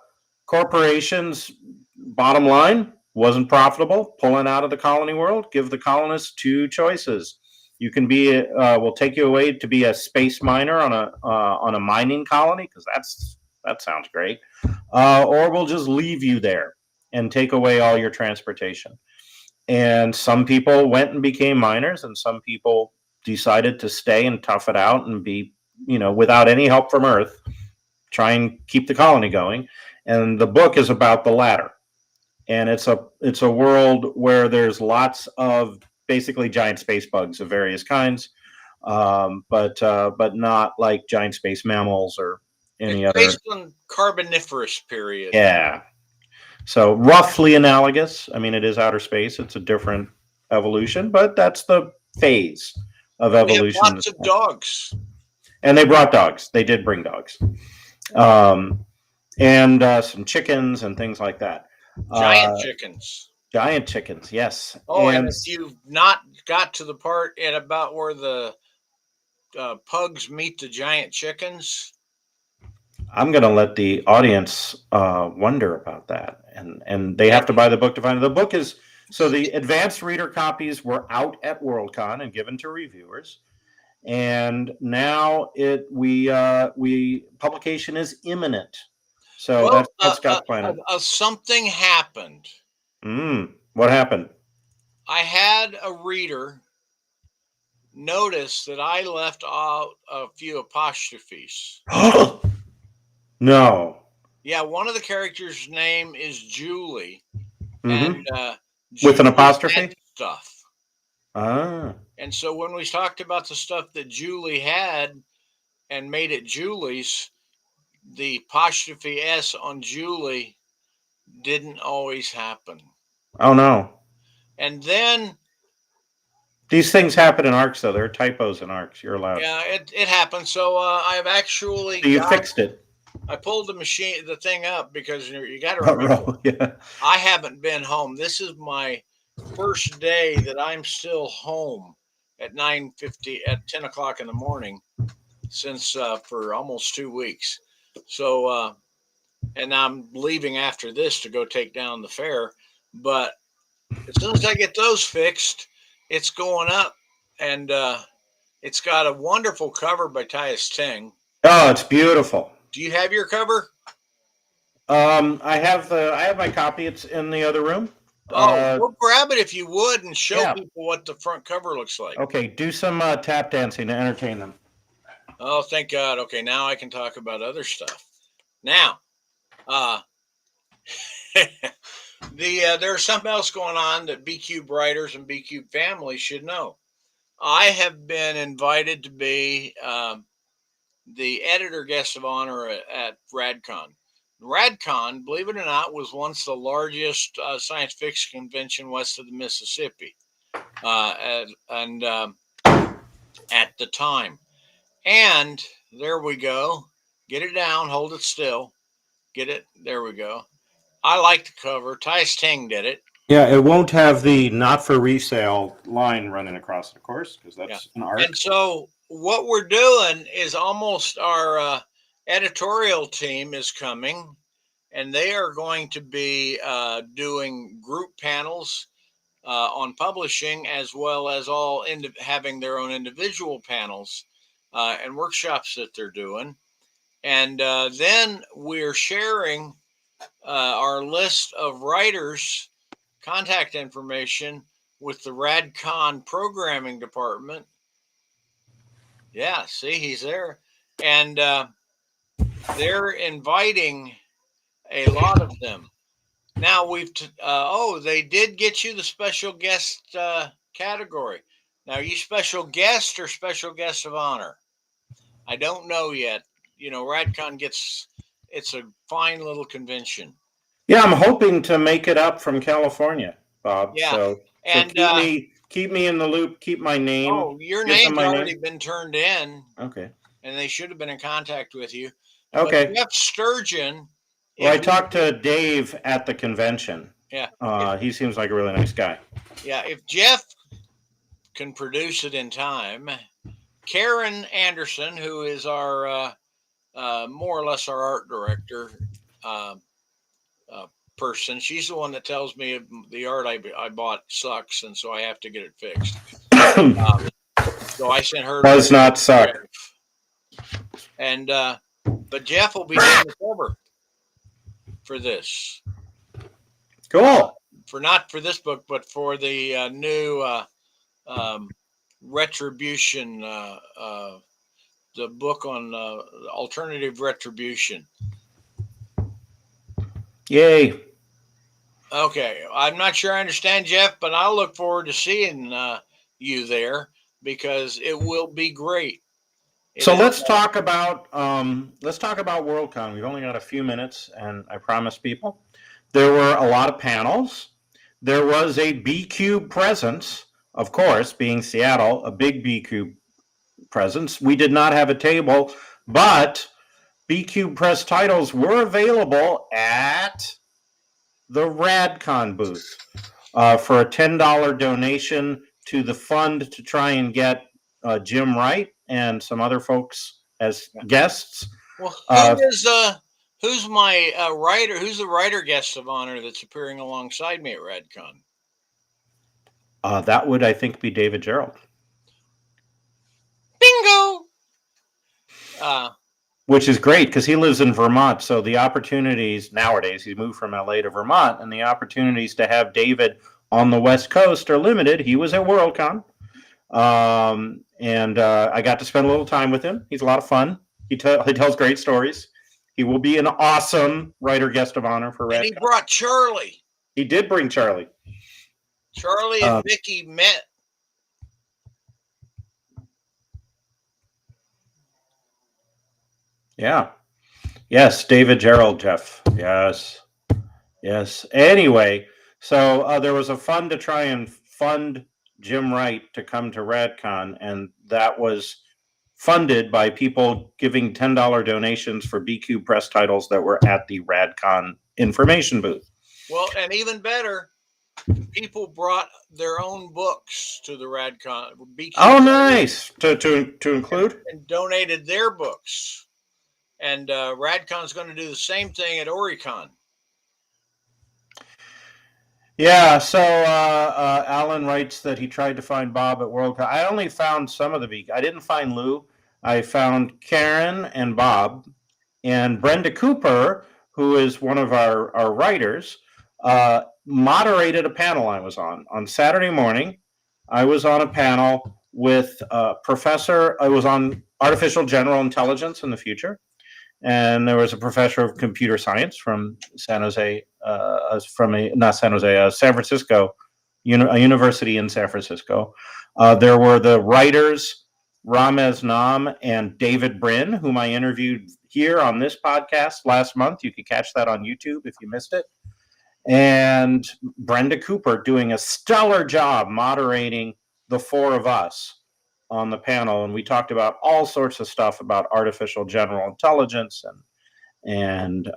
corporations, bottom line, wasn't profitable, pulling out of the colony world, give the colonists two choices. You can be, we'll take you away to be a space miner on a mining colony, because that sounds great, or we'll just leave you there and take away all your transportation. And some people went and became miners, and some people decided to stay and tough it out and be, without any help from Earth, try and keep the colony going. And the book is about the latter. And it's a world where there's lots of basically giant space bugs of various kinds, but not like giant space mammals or any It's other. based on Carboniferous period. Yeah. So roughly analogous. I mean, it is outer space. It's a different evolution, but that's the phase of And they have evolution. lots of dogs. And they brought dogs. They did bring dogs, and some chickens and things like that. Giant chickens. Giant chickens, yes. Oh, and if you've not got to the part at about where the pugs meet the giant chickens, I'm going to let the audience wonder about that, and they have to buy the book to find it. The book is so the advanced reader copies were out at Worldcon and given to reviewers, and now we publication is imminent. So well, that's got planned. something happened. What happened? I had a reader notice that I left out a few apostrophes. No. Yeah, one of the characters' name is Julie, Mm-hmm. and With an Julie apostrophe? had stuff. Ah. And so when we talked about the stuff that Julie had and made it Julie's, the apostrophe S on Julie didn't always happen. Oh no. And then These things happen in ARCs, though. There are typos in ARCs. You're allowed. yeah, it happened. So I've actually So you fixed it. I pulled the thing up because you got to remember, Yeah. I haven't been home. This is my first day that I'm still home at 9:50 at 10 o'clock in the morning since for almost 2 weeks. So and I'm leaving after this to go take down the fair. But as soon as I get those fixed, it's going up, and it's got a wonderful cover by Tyus Ting. Oh, it's beautiful. Do you have your cover? I have my copy. It's in the other room. Go grab it if you would and show people what the front cover looks like. Okay, do some tap dancing to entertain them. Oh, thank God. Okay, now I can talk about other stuff. Now, there's something else going on that BCube writers and BCube families should know. I have been invited to be the editor guest of honor at RadCon. RadCon, believe it or not, was once the largest science fiction convention west of the Mississippi, and at the time. And there we go. Get it down, hold it still. Get it. There we go. I like the cover. Tyus Ting did it. Yeah, it won't have the not for resale line running across it, of course, because that's an art. And so what we're doing is almost our editorial team is coming, and they are going to be doing group panels on publishing, as well as all having their own individual panels and workshops that they're doing. And then we're sharing our list of writers' contact information with the RadCon programming department. Yeah, see, he's there. And they're inviting a lot of them. Now they did get you the special guest category. Now, are you special guest or special guest of honor? I don't know yet. You know, RadCon it's a fine little convention. Yeah, I'm hoping to make it up from California, Bob. Yeah. So keep me in the loop. Keep my name. Oh, your name's already been turned in. Okay. And they should have been in contact with you. Okay. But Jeff Sturgeon. Well, I talked to Dave at the convention. Yeah. He seems like a really nice guy. Yeah. If Jeff can produce it in time, Karen Anderson, who is our more or less our art director person, she's the one that tells me the art I bought sucks, and so I have to get it fixed. So I sent her. Does not suck. And but Jeff will be doing the cover for this. Cool. Not for this book, but for the new retribution, the book on alternative retribution. Yay. Okay, I'm not sure I understand, Jeff, but I'll look forward to seeing you there because it will be great. So let's talk about Worldcon. We've only got a few minutes, and I promise people there were a lot of panels. There was a B-Cube presence, of course, being Seattle, a big B-Cube presence. We did not have a table, but B-Cube press titles were available at the RadCon booth for a $10 donation to the fund to try and get Jim Wright and some other folks as guests. Well, Uh, who's my writer? Who's the writer guest of honor that's appearing alongside me at RadCon? that would, I think, be David Gerald. Bingo! Which is great because he lives in Vermont. So the opportunities nowadays, he moved from LA to Vermont, and the opportunities to have David on the West Coast are limited. He was at WorldCon, and I got to spend a little time with him. He's a lot of fun. He tells great stories. He will be an awesome writer guest of honor for RadCon. And he brought Charlie. He did bring Charlie. Charlie and Vicky met. Yeah. Yes, David Gerald, Jeff. Yes. Yes. Anyway, so there was a fund to try and fund Jim Wright to come to RadCon, and that was funded by people giving $10 donations for BQ press titles that were at the RadCon information booth. Well, and even better, people brought their own books to the RadCon. BQ oh, nice to include and donated their books. And RadCon's going to do the same thing at Oricon. Yeah, so Alan writes that he tried to find Bob at WorldCon. I only found some of the BQ. I didn't find Lou. I found Karen and Bob, and Brenda Cooper, who is one of our writers, moderated a panel I was on Saturday morning. I was on a panel with a professor. I was on artificial general intelligence in the future, and there was a professor of computer science from San Jose, San Francisco, a university in San Francisco. There were the writers Ramez Nam and David Brin, whom I interviewed here on this podcast last month. You could catch that on YouTube if you missed it. And Brenda Cooper doing a stellar job moderating the four of us on the panel. And we talked about all sorts of stuff about artificial general intelligence and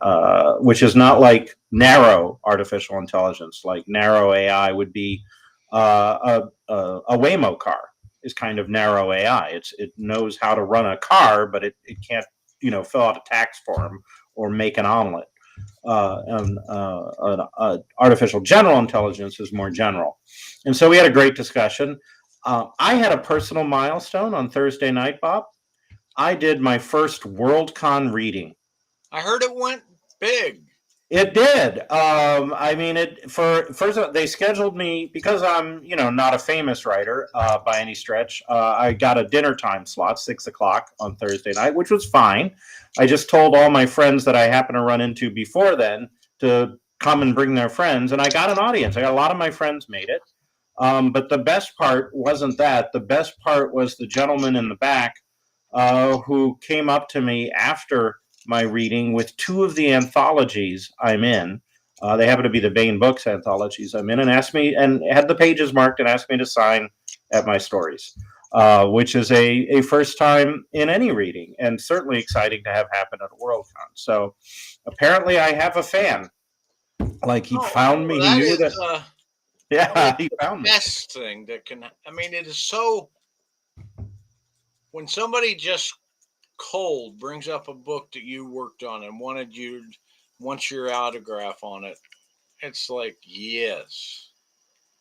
which is not like narrow artificial intelligence. Like narrow AI would be a Waymo car is kind of narrow AI. It knows how to run a car, but it can't, fill out a tax form or make an omelet. Artificial general intelligence is more general. And so we had a great discussion. I had a personal milestone on Thursday night, Bob. I did my first WorldCon reading. I heard it went big. It did. First of all, they scheduled me because I'm, not a famous writer by any stretch. I got a dinner time slot, 6:00 on Thursday night, which was fine. I just told all my friends that I happened to run into before then to come and bring their friends, and I got an audience. I got a lot of my friends made it. But the best part wasn't that. The best part was the gentleman in the back who came up to me after my reading with two of the anthologies I'm in. They happen to be the Baen Books anthologies I'm in, and asked me and had the pages marked and asked me to sign at my stories, which is a first time in any reading, and certainly exciting to have happen at a WorldCon. So apparently I have a fan. Like he found me. He knew that. Yeah, he found me. Best thing that can. I mean, it is so. When somebody just cold brings up a book that you worked on and wants your autograph on it, it's like, yes.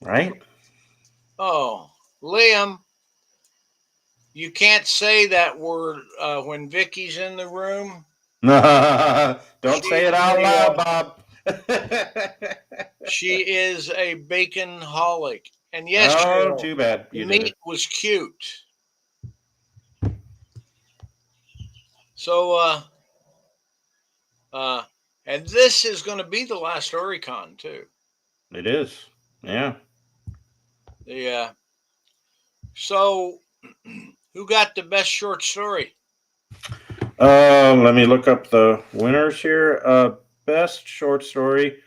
Right? Oh, Liam, you can't say that word when Vicky's in the room. Don't say it out loud, Bob. She is a bacon-holic. And yes, too bad. The meat was cute. So, and this is going to be the last Oricon too. It is, yeah. Yeah. So, who got the best short story? Let me look up the winners here. Best short story.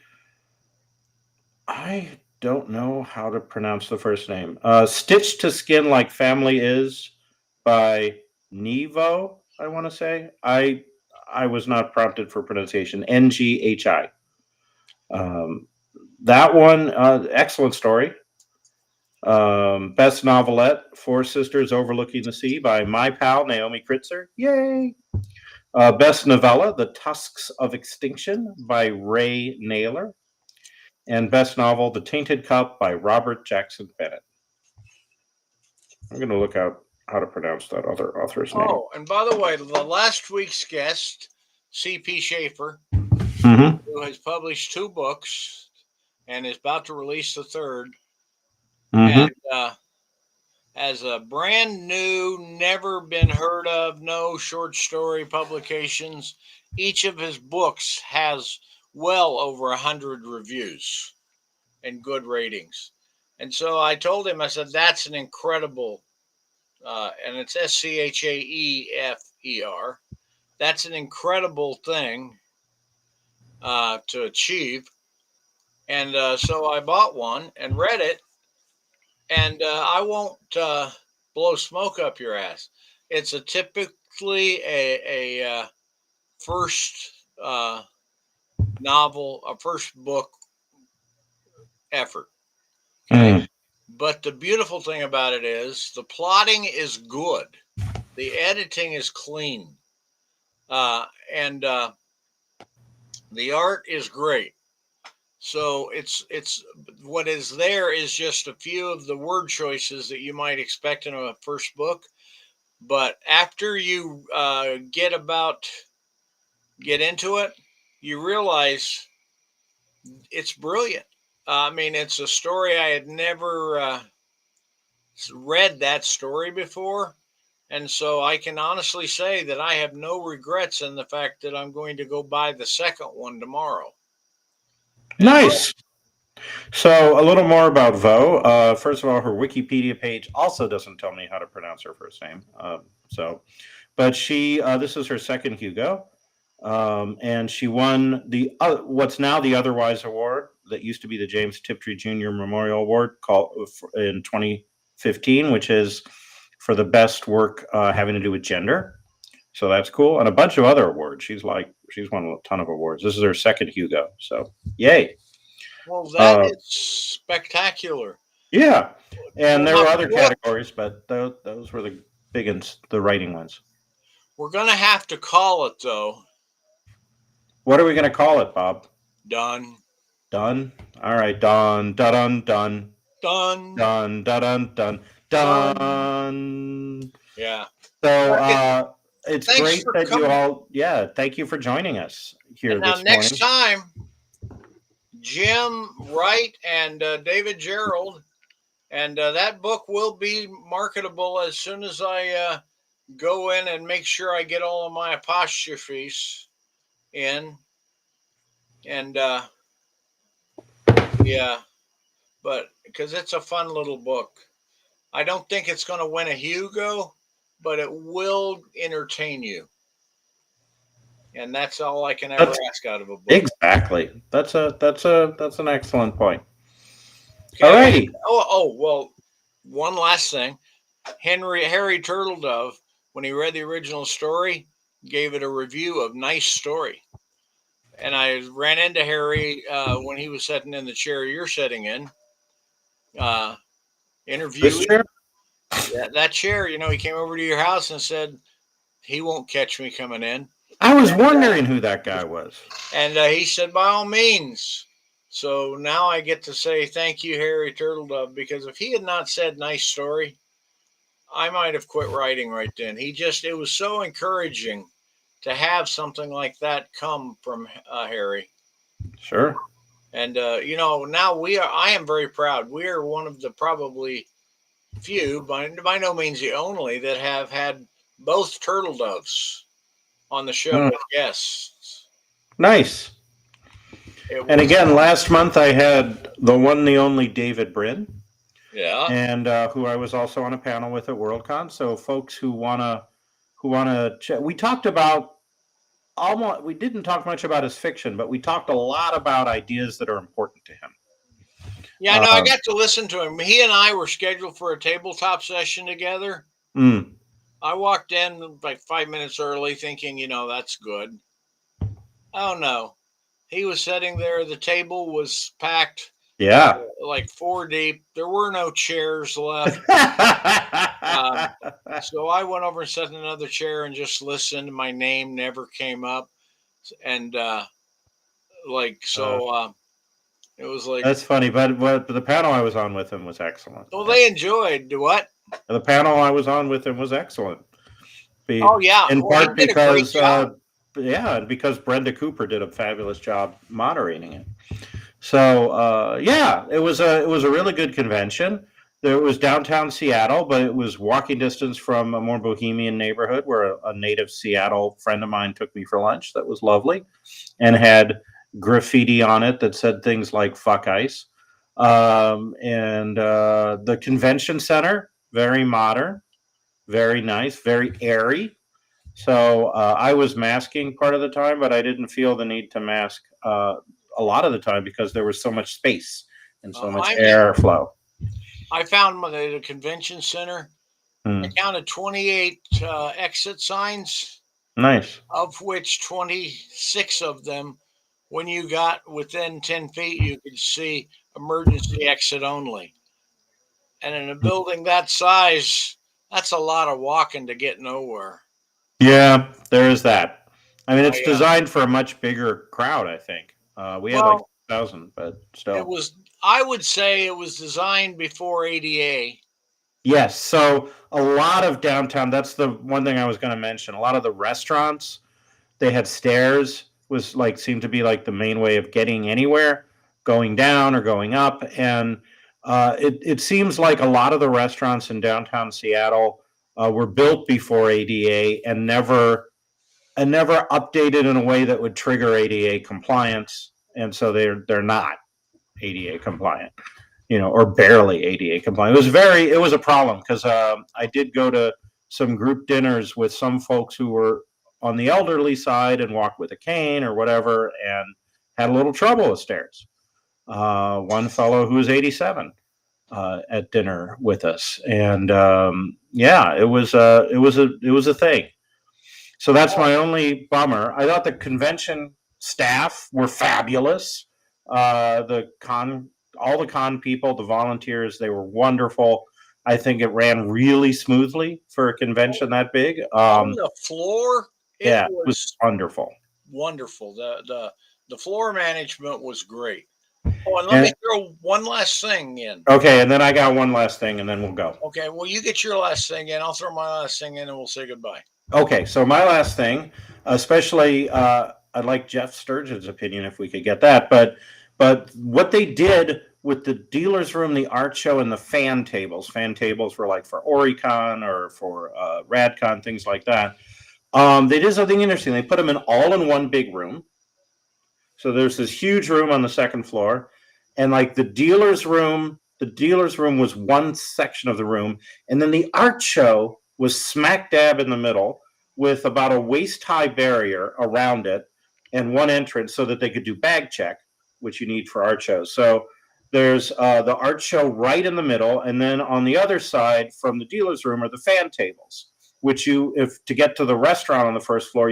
I don't know how to pronounce the first name. Stitched to Skin Like Family Is by Nevo. I want to say I was not prompted for pronunciation. NGHI. that one, excellent story. Best novelette, Four Sisters Overlooking the Sea by my pal Naomi Kritzer. Yay! Best novella, The Tusks of Extinction by Ray Naylor. And best novel, The Tainted Cup by Robert Jackson Bennett. I'm going to look out how to pronounce that other author's name. Oh, and by the way, the last week's guest, C.P. Schaefer, Mm-hmm. who has published 2 books and is about to release the third, Mm-hmm. and has a brand new, never been heard of, no short story publications. Each of his books has well over 100 reviews and good ratings. And so I told him, I said, that's an incredible, and it's Schaefer. That's an incredible thing to achieve. And so I bought one and read it, and I won't blow smoke up your ass. It's a typically a first novel, a first book effort. Okay. Mm. But the beautiful thing about it is the plotting is good, the editing is clean, and the art is great. So it's what is there is just a few of the word choices that you might expect in a first book, but after you get into it, you realize it's brilliant. I mean, it's a story I had never read that story before, and so I can honestly say that I have no regrets in the fact that I'm going to go buy the second one tomorrow. And Nice. So, a little more about Vo. First of all, her Wikipedia page also doesn't tell me how to pronounce her first name. But this is her second Hugo, and she won the what's now the Otherwise Award that used to be the James Tiptree Jr. Memorial Award called in 2015, which is for the best work having to do with gender. So that's cool, and a bunch of other awards. She's won a ton of awards. This is her second Hugo, so yay! well, that Uh, is spectacular. yeah, and Well, there now, were other what categories, but those were the big ones, the writing ones. we're gonna have to call it though, What are we going to call it, Bob? done, Done. All right, done, done, done, done, done, done, done, done. done. Yeah. So But it's thanks great for that you coming. all. Yeah, thank you for joining us And here now this next morning. time, Jim Wright and David Gerald, and that book will be marketable as soon as I go in and make sure I get all of my apostrophes in. And yeah, but because it's a fun little book. I don't think it's going to win a Hugo, but it will entertain you. And that's all I can ever That's ask out of a book. exactly. That's an excellent point. All Okay. righty. Well, one last thing. Harry Turtledove, when he read the original story, gave it a review of nice story. And I ran into Harry when he was sitting in the chair you're sitting in, uh, This interviewing chair. that chair. He came over to your house and said he won't catch me coming in. I was And wondering who that guy was. he said, by all means. So now I get to say thank you, Harry Turtledove, because if he had not said nice story, I might have quit writing right then. It was so encouraging to have something like that come from Harry. Sure. And, now I am very proud. We are one of the probably few, by no means the only, that have had both turtle doves on the show Mm, as guests. nice. It And was, again, last month I had the one, the only David Brin, yeah. and who I was also on a panel with at Worldcon. So folks we talked about almost. We didn't talk much about his fiction, but we talked a lot about ideas that are important to him. Yeah, I know. I got to listen to him. He and I were scheduled for a tabletop session together. Mm, I walked in like 5 minutes early thinking, that's good. Oh, no. He was sitting there. The table was packed Yeah. like four deep. There were no chairs left. Um, so I went over and sat in another chair and just listened. My name never came up, and like Uh, so, it was like, that's funny, but the panel I was on with him was excellent. well, Yeah. they enjoyed what? The panel I was on with him was excellent. Oh yeah, In well, he part did a great because, job. yeah, because Brenda Cooper did a fabulous job moderating it. So yeah, it was a really good convention. There was downtown Seattle, but it was walking distance from a more bohemian neighborhood where a native Seattle friend of mine took me for lunch. That was lovely, and had graffiti on it that said things like "fuck ice." And the convention center, very modern, very nice, very airy. So I was masking part of the time, but I didn't feel the need to mask a lot of the time because there was so much space and so much I'm in. airflow. I found the convention center. I Hmm. counted 28 exit signs, Nice. of which 26 of them, when you got within 10 feet, you could see emergency exit only. And in a building that size, that's a lot of walking to get nowhere. Yeah, there is that. I mean, it's I designed for a much bigger crowd. I think we had like Well, 1,000, but it still. was. I would say it was designed before ADA. Yes. So a lot of downtown. That's the one thing I was going to mention. A lot of the restaurants, they had stairs, was like seemed to be like the main way of getting anywhere, going down or going up. And it seems like a lot of the restaurants in downtown Seattle were built before ADA and never updated in a way that would trigger ADA compliance, and so they're not ADA compliant, or barely ADA compliant. It was a problem because I did go to some group dinners with some folks who were on the elderly side and walked with a cane or whatever, and had a little trouble with stairs. One fellow who was 87 at dinner with us, and yeah, it was a thing. So that's Oh, my only bummer. I thought the convention staff were fabulous. All the con people, the volunteers, they were wonderful. I think it ran really smoothly for a convention that big. on the floor, it Yeah, it was was wonderful. wonderful. The floor management was great. Oh, and let me And throw one last thing in. okay, and then I got one last thing, and then we'll go. Okay, well, you get your last thing in. I'll throw my last thing in, and we'll say goodbye. Okay, so my last thing, especially, I'd like Jeff Sturgeon's opinion if we could get that. But what they did with the dealers room, the art show, and the fan tables. Fan tables were like for Oricon or for Radcon, things like that. They did something interesting. They put them in all in one big room. So there's this huge room on the second floor, and like the dealer's room was one section of the room, and then the art show was smack dab in the middle with about a waist high barrier around it and one entrance so that they could do bag check, which you need for art shows. So there's the art show right in the middle, and then on the other side from the dealer's room are the fan tables, which if to get to the restaurant on the first floor,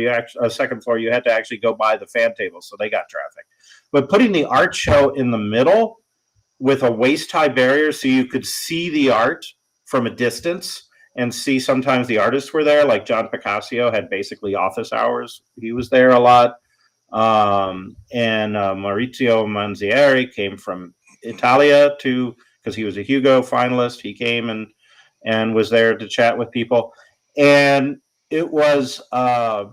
second floor, you had to actually go by the fan tables, so they got traffic. But putting the art show in the middle with a waist high barrier, so you could see the art from a distance and see sometimes the artists were there, like John Picasso had basically office hours. He was there a lot. And Maurizio Manzieri came from Italia because he was a Hugo finalist. He came and was there to chat with people, and it was a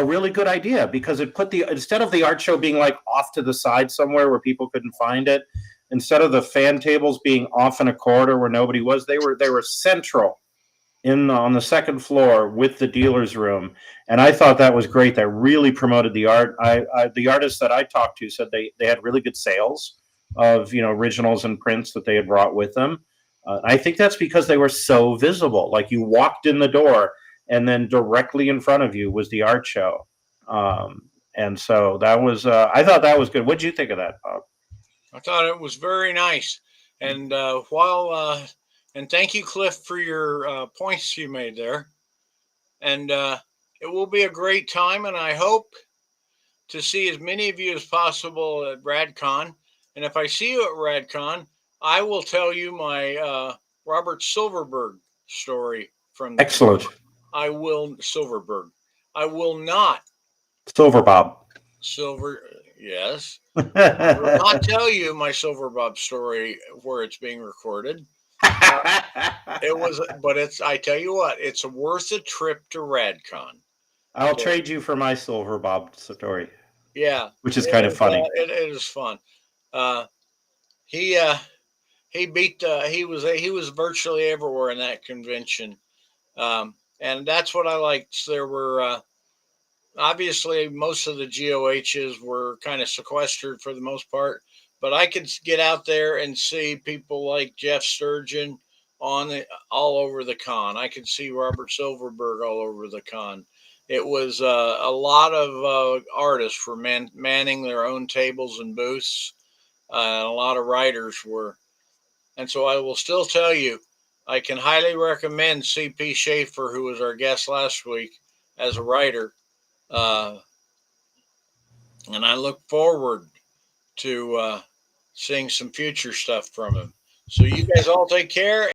really good idea because it put instead of the art show being like off to the side somewhere where people couldn't find it, instead of the fan tables being off in a corridor where nobody was, they were central on the second floor with the dealer's room, and I thought that was great. That really promoted the art. The artists that I talked to said they had really good sales of originals and prints that they had brought with them. I think that's because they were so visible. Like you walked in the door, and then directly in front of you was the art show. And so that was I thought that was good. What did you think of that, Bob? I thought it was very nice. And while and thank you, Cliff, for your points you made there. And it will be a great time. And I hope to see as many of you as possible at RadCon. And if I see you at RadCon, I will tell you my Robert Silverberg story from the con. Excellent. Silverberg. I will not Silver Bob. Silver. Yes, I will not tell you my Silver Bob story where it's being recorded. It was, but it's. I tell you what, it's worth a trip to RadCon. I'll To, trade you for my Silver Bob story, yeah, which is kind of funny. it is fun. Uh, he uh, he beat. He was virtually everywhere in that convention, and that's what I liked. There were obviously most of the GOHs were kind of sequestered for the most part, but I could get out there and see people like Jeff Sturgeon all over the con. I could see Robert Silverberg all over the con. It was a lot of artists were manning their own tables and booths, and a lot of writers were. And so I will still tell you, I can highly recommend C.P. Schaefer, who was our guest last week, as a writer. Uh, and I look forward to seeing some future stuff from him. So you guys all take care.